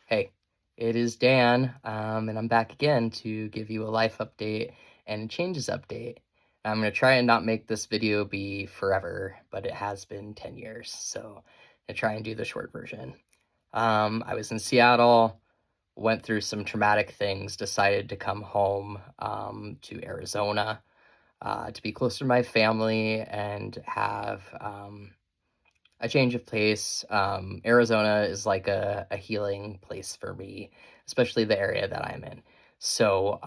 Hey, it is Dan, and I'm back again to give you a life update and a changes update. I'm going to try and not make this video be forever, but it has been 10 years, so I'm going to try and do the short version. I was in Seattle, went through some traumatic things, decided to come home to Arizona to be closer to my family and have a change of pace. Arizona is like a healing place for me, especially the area that I'm in. So,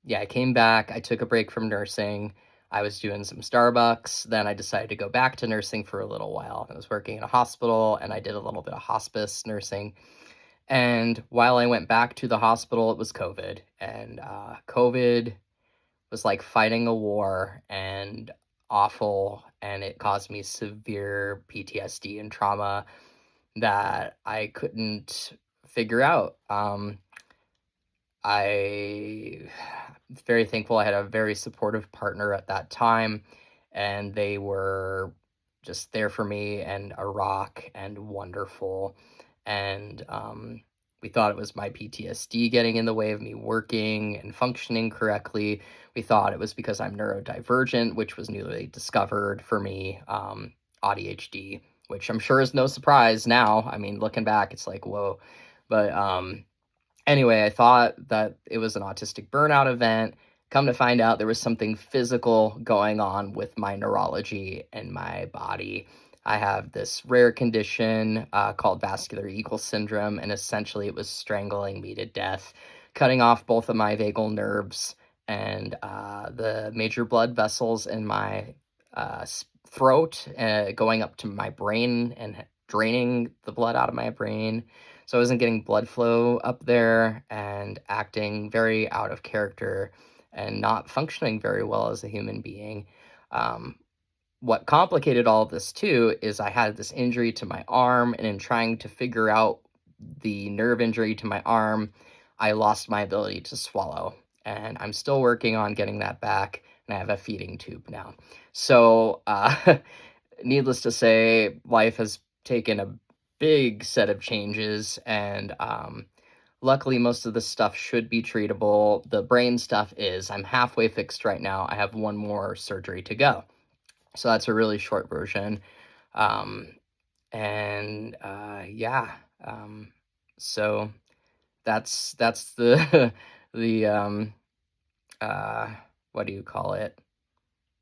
yeah, I came back. I took a break from nursing. I was doing some Starbucks. Then I decided to go back to nursing for a little while. I was working in a hospital and I did a little bit of hospice nursing. And while I went back to the hospital, it was COVID. And COVID was like fighting a war and awful, and it caused me severe PTSD and trauma that I couldn't figure out. I very thankful I had a very supportive partner at that time, and they were just there for me and a rock and wonderful. And we thought it was my PTSD getting in the way of me working and functioning correctly. We thought it was because I'm neurodivergent, which was newly discovered for me, ADHD, which I'm sure is no surprise now. I mean, looking back, it's like, whoa. But anyway, I thought that it was an autistic burnout event. Come to find out, there was something physical going on with my neurology and my body. I have this rare condition called vascular Eagle syndrome, and essentially it was strangling me to death, cutting off both of my vagal nerves and the major blood vessels in my throat, going up to my brain and draining the blood out of my brain. So I wasn't getting blood flow up there and acting very out of character and not functioning very well as a human being. Um, what complicated all of this too is I had this injury to my arm, and in trying to figure out the nerve injury to my arm, I lost my ability to swallow. And I'm still working on getting that back, and I have a feeding tube now. So, needless to say, life has taken a big set of changes, and luckily most of the stuff should be treatable. The brain stuff is. I'm halfway fixed right now. I have one more surgery to go. So that's a really short version. Um, and yeah, so that's the the uh, what do you call it?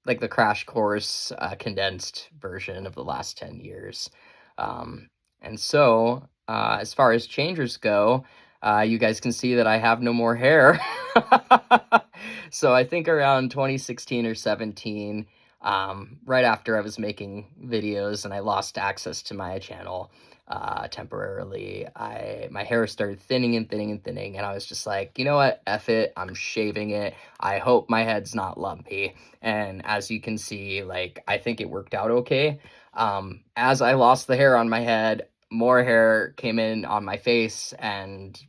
Like the crash course condensed version of the last 10 years. And so, as far as changers go, you guys can see that I have no more hair. So I think around 2016 or 17, right after I was making videos and I lost access to my channel temporarily, my hair started thinning and thinning and thinning, and I was just like, you know what, F it, I'm shaving it. I hope my head's not lumpy. And as you can see, like, I think it worked out okay. As I lost the hair on my head, more hair came in on my face and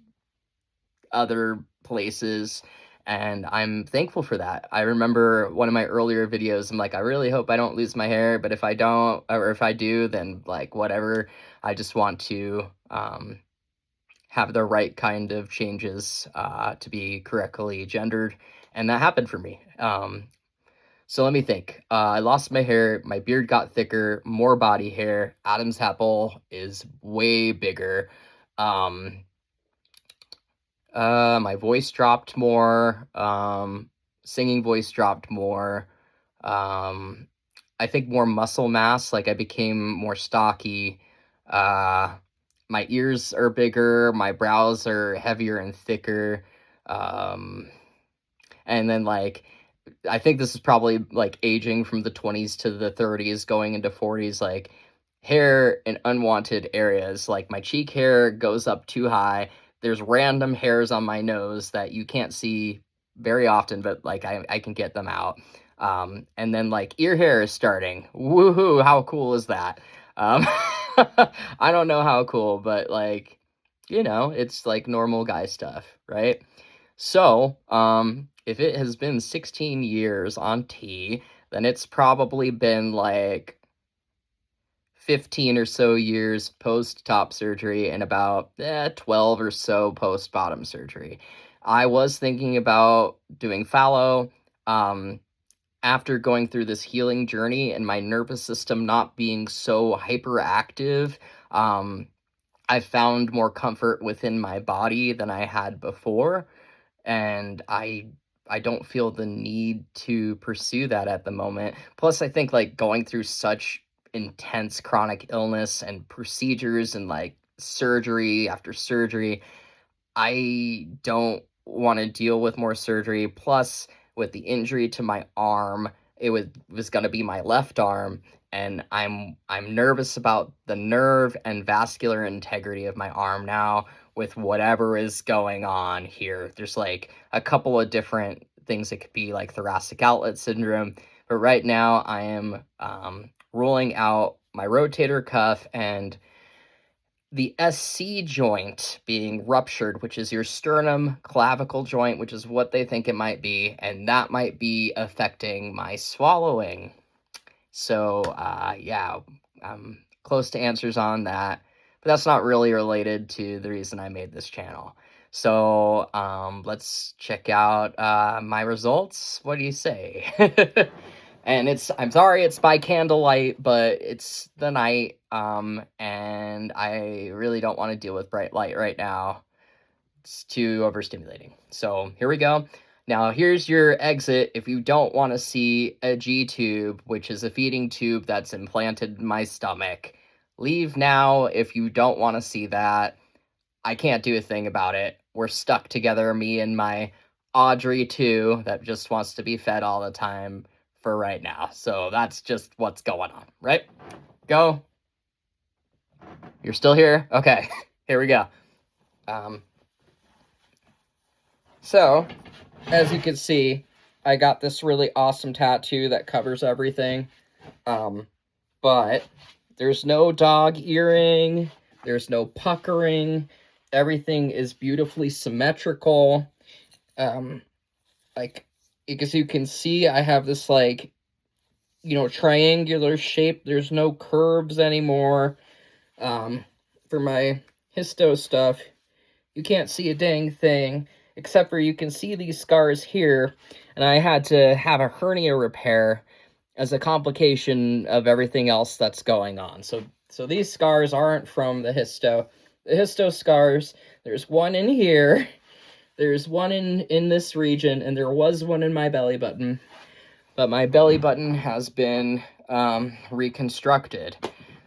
other places, and I'm thankful for that. I remember one of my earlier videos, I'm like, I really hope I don't lose my hair, but if I don't, or if I do, then like whatever. I just want to have the right kind of changes to be correctly gendered, and that happened for me. So let me think. I lost my hair, my beard got thicker, more body hair. Adam's apple is way bigger. Um, my voice dropped more. Singing voice dropped more. Um, I think more muscle mass, like I became more stocky. Uh, my ears are bigger, my brows are heavier and thicker. Um, and then like I think this is probably like aging from the 20s to the 30s going into 40s, like hair in unwanted areas, like my cheek hair goes up too high. There's random hairs on my nose that you can't see very often, but like I can get them out. And then like ear hair is starting. Woohoo, how cool is that? Um, I don't know how cool, but like, it's like normal guy stuff, right? So, if it has been 16 years on T, then it's probably been like 15 or so years post top surgery and about 12 or so post bottom surgery. I was thinking about doing fallow. Um, After going through this healing journey and my nervous system not being so hyperactive, I found more comfort within my body than I had before, and I don't feel the need to pursue that at the moment. Plus, I think like going through such intense chronic illness and procedures and like surgery after surgery, I don't want to deal with more surgery. Plus, with the injury to my arm, it was going to be my left arm, and I'm nervous about the nerve and vascular integrity of my arm now with whatever is going on here. There's like a couple of different things. It could be like thoracic outlet syndrome, but right now I am ruling out my rotator cuff and the SC joint being ruptured, which is your sternum clavicle joint, which is what they think it might be, and that might be affecting my swallowing. So, yeah, I'm close to answers on that, but that's not really related to the reason I made this channel. So, let's check out my results. What do you say? And I'm sorry it's by candlelight, but it's the night, and I really don't want to deal with bright light right now. It's too overstimulating. So here we go. Now here's your exit if you don't want to see a G-tube, which is a feeding tube that's implanted in my stomach. Leave now if you don't want to see that. I can't do a thing about it. We're stuck together, me and my Audrey too, that just wants to be fed all the time for right now. So that's just what's going on, right? Go. You're still here? Okay, here we go. So, as you can see, I got this really awesome tattoo that covers everything. But there's no dog earring, there's no puckering, everything is beautifully symmetrical. Like, as you can see, I have this, like, triangular shape. There's no curves anymore. For my histo stuff, you can't see a dang thing, except for you can see these scars here, and I had to have a hernia repair as a complication of everything else that's going on. So these scars aren't from the histo. The histo scars, there's one in here, there's one in this region, and there was one in my belly button. But my belly button has been reconstructed.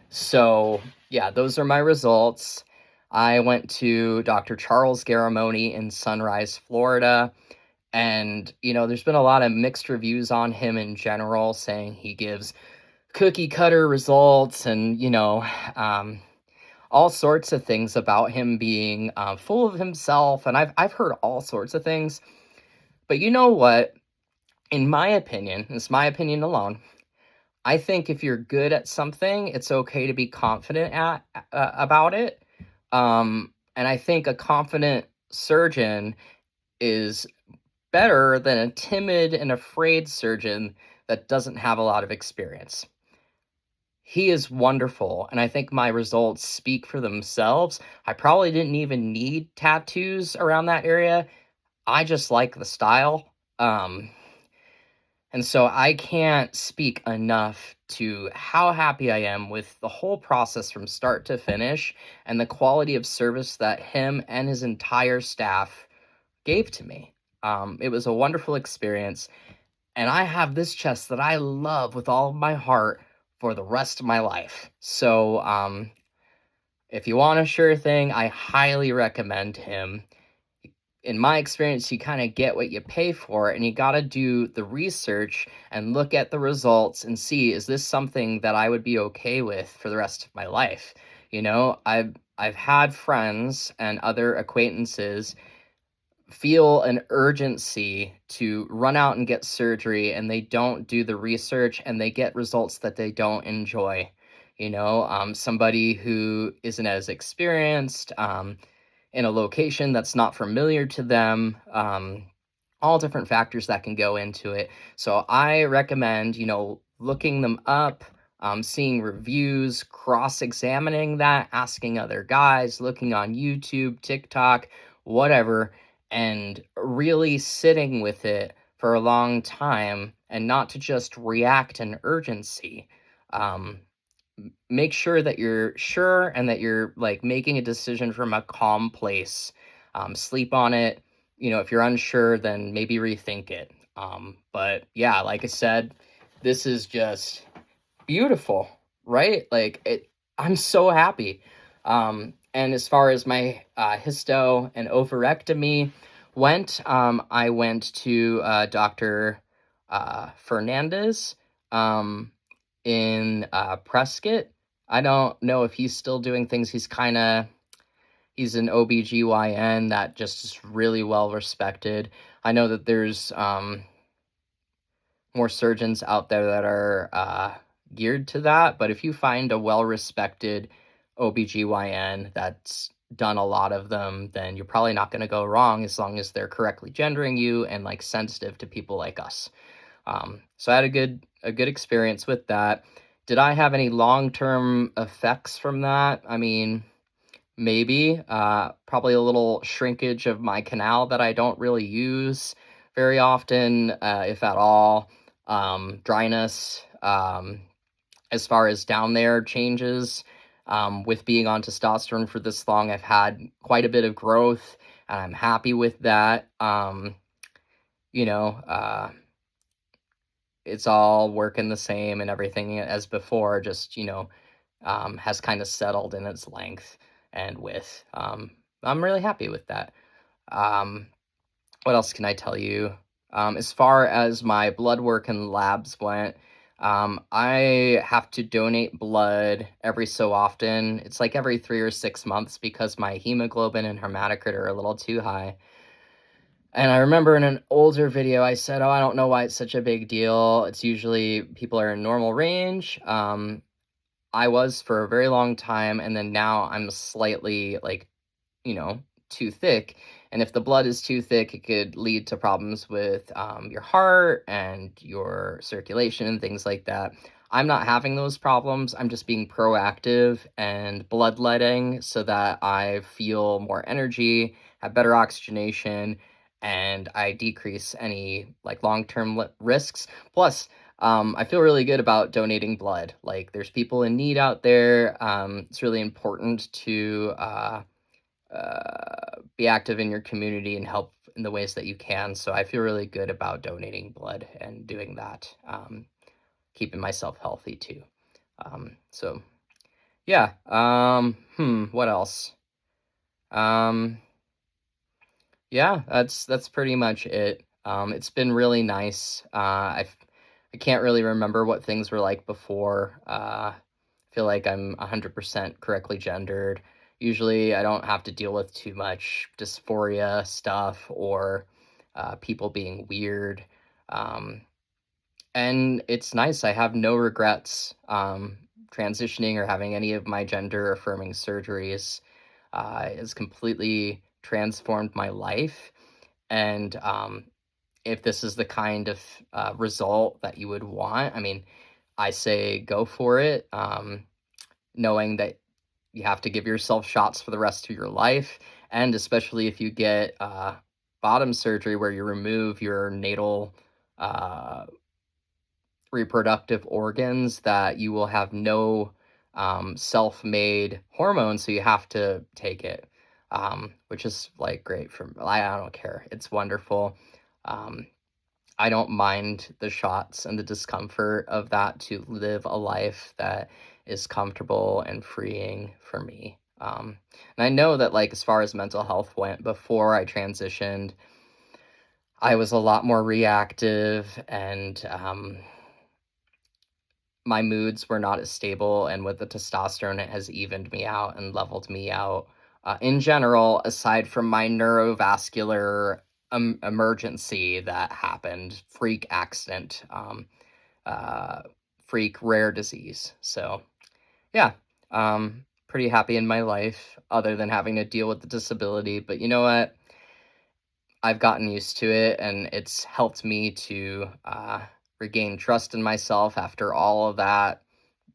So, yeah, those are my results. I went to Dr. Charles Garamoni in Sunrise, Florida, and, there's been a lot of mixed reviews on him in general, saying he gives cookie-cutter results and, all sorts of things about him being full of himself, and I've heard all sorts of things. But you know what? In my opinion, it's my opinion alone, I think if you're good at something, it's okay to be confident about it. And I think a confident surgeon is better than a timid and afraid surgeon that doesn't have a lot of experience. He is wonderful, and I think my results speak for themselves. I probably didn't even need tattoos around that area. I just like the style. And so I can't speak enough to how happy I am with the whole process from start to finish and the quality of service that him and his entire staff gave to me. It was a wonderful experience, and I have this chest that I love with all of my heart for the rest of my life. So if you want a sure thing, I highly recommend him. In my experience, you kind of get what you pay for, and you got to do the research and look at the results and see, is this something that I would be okay with for the rest of my life? I've had friends and other acquaintances feel an urgency to run out and get surgery, and they don't do the research, and they get results that they don't enjoy. Somebody who isn't as experienced, in a location that's not familiar to them, all different factors that can go into it. So I recommend, looking them up, seeing reviews, cross examining that, asking other guys, looking on YouTube, TikTok, whatever, and really sitting with it for a long time and not to just react in urgency. Um, Make sure that you're sure and that you're like making a decision from a calm place. Sleep on it. If you're unsure, then maybe rethink it. But yeah, like I said, this is just beautiful, right? Like I'm so happy. And as far as my histo and ovarectomy went, I went to Dr. Fernandez in Prescott. I don't know if he's still doing things. He's an OBGYN that just is really well respected. I know that there's more surgeons out there that are geared to that. But if you find a well respected OBGYN that's done a lot of them, then you're probably not going to go wrong as long as they're correctly gendering you and like sensitive to people like us. So I had a good experience with that. Did I have any long term effects from that? I mean, maybe. Probably a little shrinkage of my canal that I don't really use very often, if at all. Dryness, as far as down there changes. With being on testosterone for this long, I've had quite a bit of growth, and I'm happy with that. You know, uh, it's all working the same and everything as before, just, has kind of settled in its length and width. I'm really happy with that. Um, what else can I tell you? As far as my blood work and labs went, I have to donate blood every so often. It's like every 3 or 6 months because my hemoglobin and hematocrit are a little too high. And I remember in an older video, I said, "Oh, I don't know why it's such a big deal. It's usually people are in normal range." I was for a very long time, and then now I'm slightly like, you know, too thick. And if the blood is too thick, it could lead to problems with your heart and your circulation and things like that. I'm not having those problems. I'm just being proactive and bloodletting so that I feel more energy, have better oxygenation, and I decrease any like long-term risks. Plus, I feel really good about donating blood. Like, there's people in need out there. It's really important to be active in your community and help in the ways that you can. So I feel really good about donating blood and doing that, keeping myself healthy too. So yeah. What else? Um, yeah, that's pretty much it. It's been really nice. I can't really remember what things were like before. I feel like I'm 100% correctly gendered. Usually, I don't have to deal with too much dysphoria stuff or people being weird. Um, and it's nice. I have no regrets transitioning or having any of my gender affirming surgeries. It's completely transformed my life. And if this is the kind of result that you would want, I mean, I say go for it, knowing that you have to give yourself shots for the rest of your life. And especially if you get bottom surgery where you remove your natal uh, reproductive organs, that you will have no self-made hormones, so you have to take it, which is like great for I don't care. It's wonderful. Um, I don't mind the shots and the discomfort of that to live a life that is comfortable and freeing for me. And I know that, like, as far as mental health went, before I transitioned, I was a lot more reactive and my moods were not as stable. And with the testosterone, it has evened me out and leveled me out. In general, aside from my neurovascular emergency that happened, freak accident, uh, freak rare disease. So, yeah, pretty happy in my life, other than having to deal with the disability. But you know what? I've gotten used to it, and it's helped me to regain trust in myself after all of that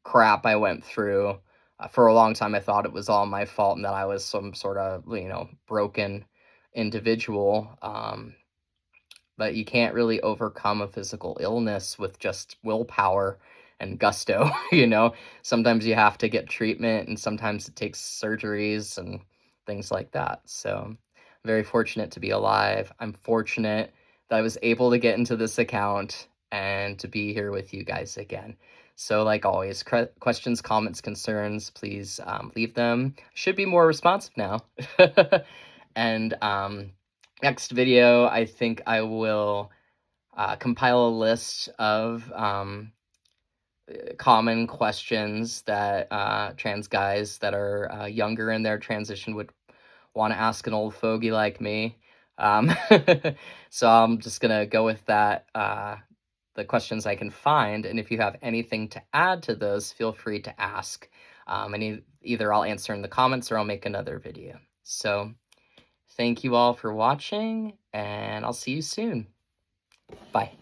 crap I went through. For a long time, I thought it was all my fault and that I was some sort of, broken individual. But you can't really overcome a physical illness with just willpower and gusto, you know? Sometimes you have to get treatment, and sometimes it takes surgeries and things like that. So, very fortunate to be alive. I'm fortunate that I was able to get into this account and to be here with you guys again. So, like always, questions, comments, concerns, please leave them. I should be more responsive now. And next video, I think I will compile a list of common questions that trans guys that are younger in their transition would want to ask an old fogey like me. Um, so I'm just gonna go with that, the questions I can find, and if you have anything to add to those, feel free to ask. And either I'll answer in the comments or I'll make another video. So thank you all for watching, and I'll see you soon. Bye.